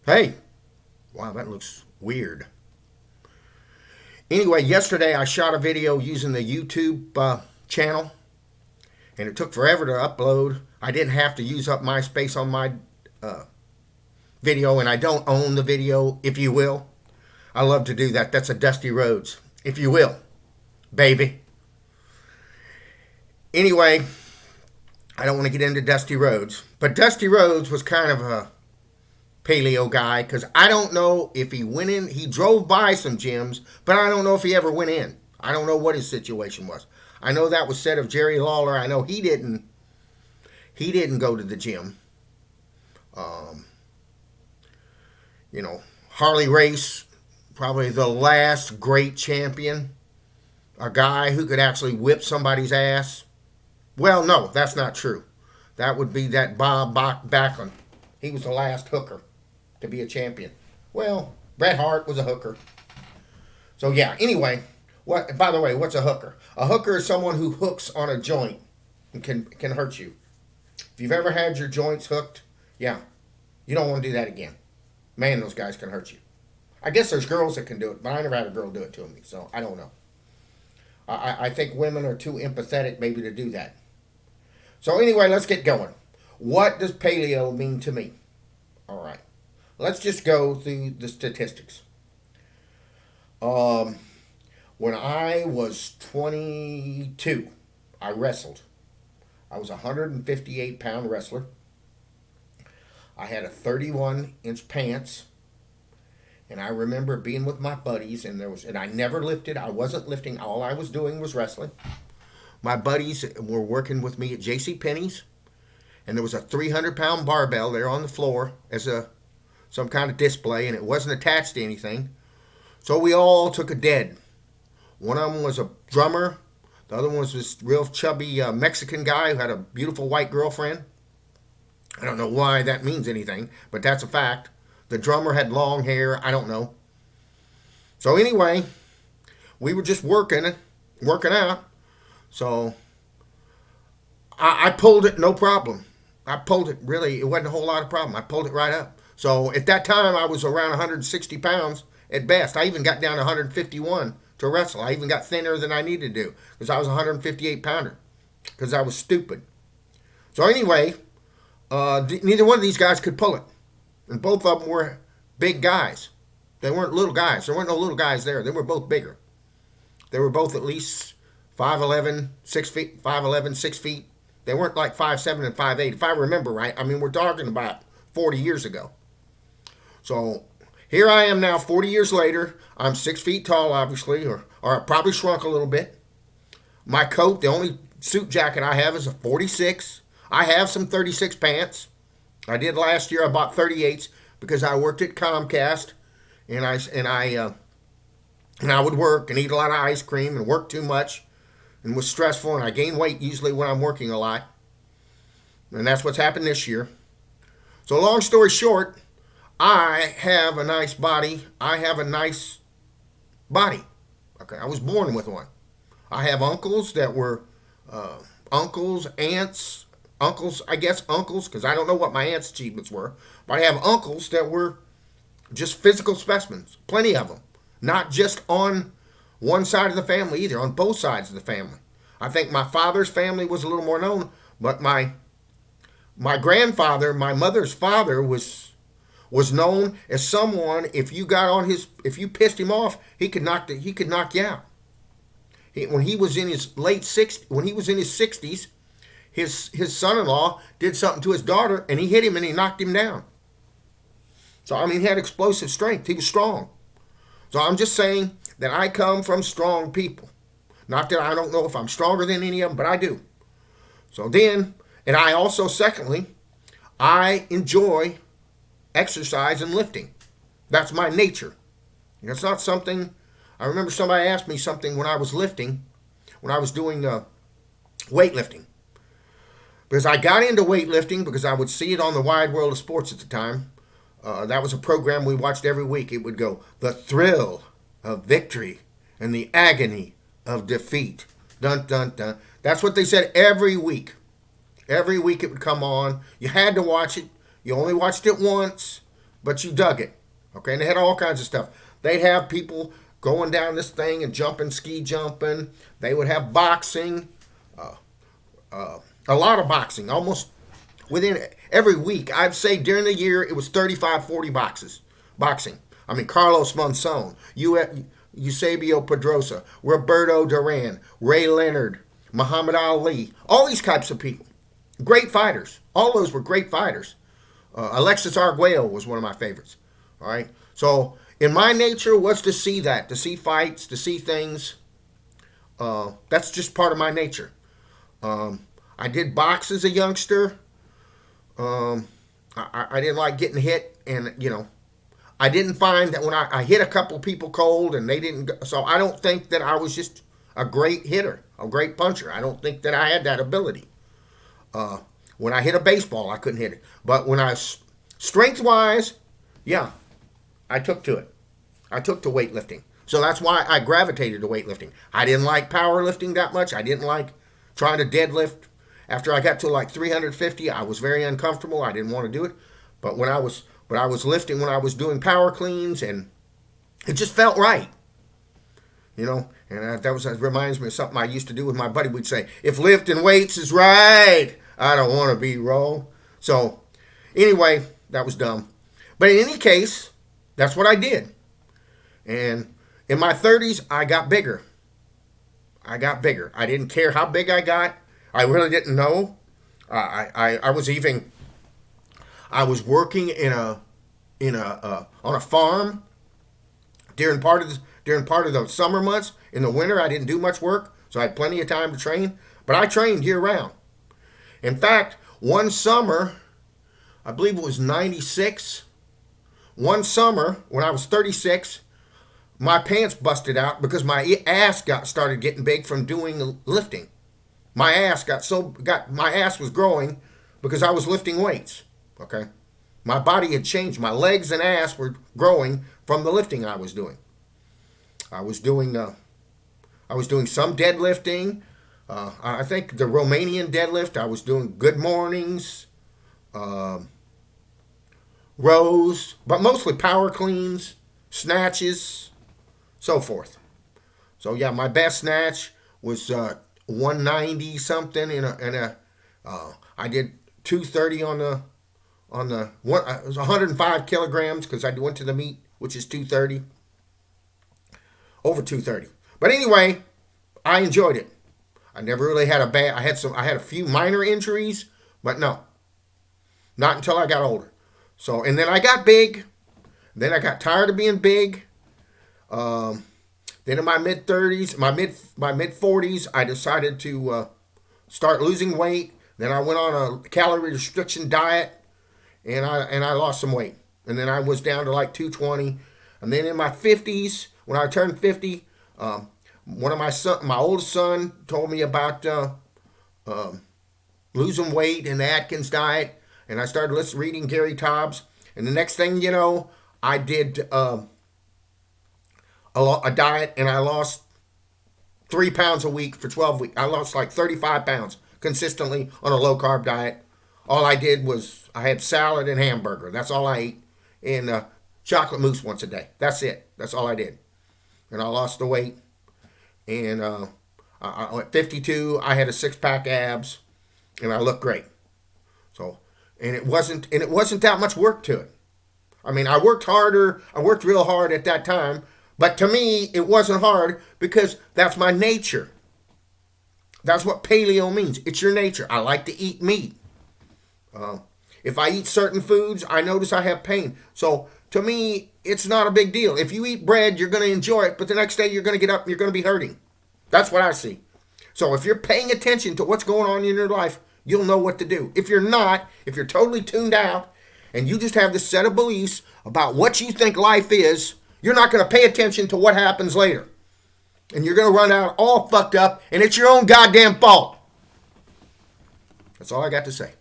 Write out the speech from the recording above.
Hey, wow, that looks weird. Anyway, yesterday I shot a video using the YouTube channel, and it took forever to upload. I didn't have to use up my space on my uh, video, and I don't own the video, if you will. I love to do that. That's a Dusty Rhodes, if you will, baby. Anyway, I don't want to get into Dusty Rhodes, but Dusty Rhodes was kind of a paleo guy, because I don't know if he went in. He drove by some gyms, but I don't know if he ever went in. I don't know what his situation was. I know that was said of Jerry Lawler. I know he didn't go to the gym. Um, Harley Race, probably the last great champion, a guy who could actually whip somebody's ass. Well, no, that's not true. That would be that Bob Backlund. He was the last hooker to be a champion. Well, Bret Hart was a hooker. So yeah, anyway, by the way, what's a hooker? A hooker is someone who hooks on a joint and can hurt you. If you've ever had your joints hooked, yeah, you don't want to do that again. Man, those guys can hurt you. I guess there's girls that can do it, but I never had a girl do it to me, so I don't know. I think women are too empathetic maybe to do that. So anyway, let's get going. What does paleo mean to me? All right. Let's just go through the statistics. When I was 22, I wrestled. I was a 158-pound wrestler. I had a 31-inch pants. And I remember being with my buddies, and I never lifted. I wasn't lifting. All I was doing was wrestling. My buddies were working with me at JCPenney's, and there was a 300-pound barbell there on the floor as some kind of display, and it wasn't attached to anything. So we all took a dead. One of them was a drummer. The other one was this real chubby Mexican guy who had a beautiful white girlfriend. I don't know why that means anything, but that's a fact. The drummer had long hair. I don't know. So anyway, we were just working out. So I pulled it, no problem. I pulled it, really, it wasn't a whole lot of problem. I pulled it right up. So at that time, I was around 160 pounds at best. I even got down to 151 to wrestle. I even got thinner than I needed to because I was a 158 pounder because I was stupid. So anyway, neither one of these guys could pull it. And both of them were big guys. They weren't little guys. There weren't no little guys there. They were both bigger. They were both at least 5'11", 6 feet, 5'11", 6 feet. They weren't like 5'7" and 5'8", if I remember right. I mean, we're talking about 40 years ago. So here I am now, 40 years later. I'm 6 feet tall, obviously, or I probably shrunk a little bit. My coat, the only suit jacket I have is a 46. I have some 36 pants. I did last year. I bought 38s because I worked at Comcast, and I would work and eat a lot of ice cream and work too much and was stressful, and I gain weight usually when I'm working a lot. And that's what's happened this year. So long story short, I have a nice body. I have a nice body. Okay, I was born with one. I have uncles that were uncles, aunts, I guess uncles, because I don't know what my aunt's achievements were, but I have uncles that were just physical specimens, plenty of them. Not just on one side of the family either, on both sides of the family. I think my father's family was a little more known, but my grandfather, my mother's father, was known as someone, if you pissed him off, he could knock you out. When he was in his 60s, his son-in-law did something to his daughter, and he hit him and he knocked him down. So I mean, he had explosive strength. He was strong. So I'm just saying that I come from strong people. Not that I don't know if I'm stronger than any of them, but I do. So then, and I also, secondly, I enjoy exercise and lifting. That's my nature. It's not something, I remember somebody asked me something when I was lifting, when I was doing weightlifting. Because I got into weightlifting because I would see it on the Wide World of Sports at the time. That was a program we watched every week. It would go, the thrill of victory and the agony of defeat. Dun, dun, dun. That's what they said every week. Every week it would come on. You had to watch it. You only watched it once. but you dug it. Okay, and they had all kinds of stuff. They'd have people going down this thing and jumping, ski jumping. They would have boxing, a lot of boxing. Almost within every week, I'd say during the year, it was 35, 40 boxing. I mean, Carlos Monzon, Eusebio Pedrosa, Roberto Duran, Ray Leonard, Muhammad Ali, all these types of people. Great fighters. All those were great fighters. Alexis Arguello was one of my favorites. All right. So in my nature was to see that, to see fights, to see things. That's just part of my nature. I did box as a youngster. I didn't like getting hit, and I didn't find that when I hit a couple people cold and they didn't. So I don't think that I was just a great hitter, a great puncher. I don't think that I had that ability. When I hit a baseball, I couldn't hit it. But when strength-wise, yeah, I took to it. I took to weightlifting. So that's why I gravitated to weightlifting. I didn't like powerlifting that much. I didn't like trying to deadlift. After I got to like 350, I was very uncomfortable. I didn't want to do it. But when I was lifting, when I was doing power cleans, and it just felt right. And that reminds me of something I used to do with my buddy. We'd say, if lifting weights is right, I don't want to be wrong. So anyway, that was dumb. But in any case, that's what I did. And in my 30s, I got bigger. I didn't care how big I got. I really didn't know. I was working on a farm during part of the summer months. In the winter, I didn't do much work, so I had plenty of time to train. But I trained year round. In fact, one summer, I believe it was 96. One summer when I was 36, my pants busted out because my ass started getting big from doing lifting. My ass was growing because I was lifting weights. Okay, my body had changed. My legs and ass were growing from the lifting I was doing. I was doing some deadlifting. I think the Romanian deadlift. I was doing good mornings, rows, but mostly power cleans, snatches, so forth. So yeah, my best snatch was 190 something I did 230 on the one. It was 105 kilograms because I went to the meet, which is 230, over 230. But anyway, I enjoyed it. I never really had I had a few minor injuries, but no, not until I got older. So, and then I got big. Then I got tired of being big. Then in my mid-30s, my mid-40s, I decided to start losing weight. Then I went on a calorie restriction diet, and I lost some weight. And then I was down to like 220. And then in my 50s, when I turned 50, one of my oldest son told me about losing weight and the Atkins diet, and I started reading Gary Taubes. And the next thing you know, I did a diet, and I lost 3 pounds a week for 12 weeks. I lost like 35 pounds consistently on a low-carb diet. All I did was I had salad and hamburger. That's all I ate. And chocolate mousse once a day. That's it. That's all I did. And I lost the weight. And at 52, I had a 6-pack abs, and I looked great. So, and it wasn't that much work to it. I mean, I worked real hard at that time, but to me, it wasn't hard because that's my nature. That's what paleo means. It's your nature. I like to eat meat. If I eat certain foods, I notice I have pain. So to me, it's not a big deal. If you eat bread, you're going to enjoy it, but the next day you're going to get up and you're going to be hurting. That's what I see. So if you're paying attention to what's going on in your life, you'll know what to do. If you're not, if you're totally tuned out and you just have this set of beliefs about what you think life is, you're not going to pay attention to what happens later. And you're going to run out all fucked up, and it's your own goddamn fault. That's all I got to say.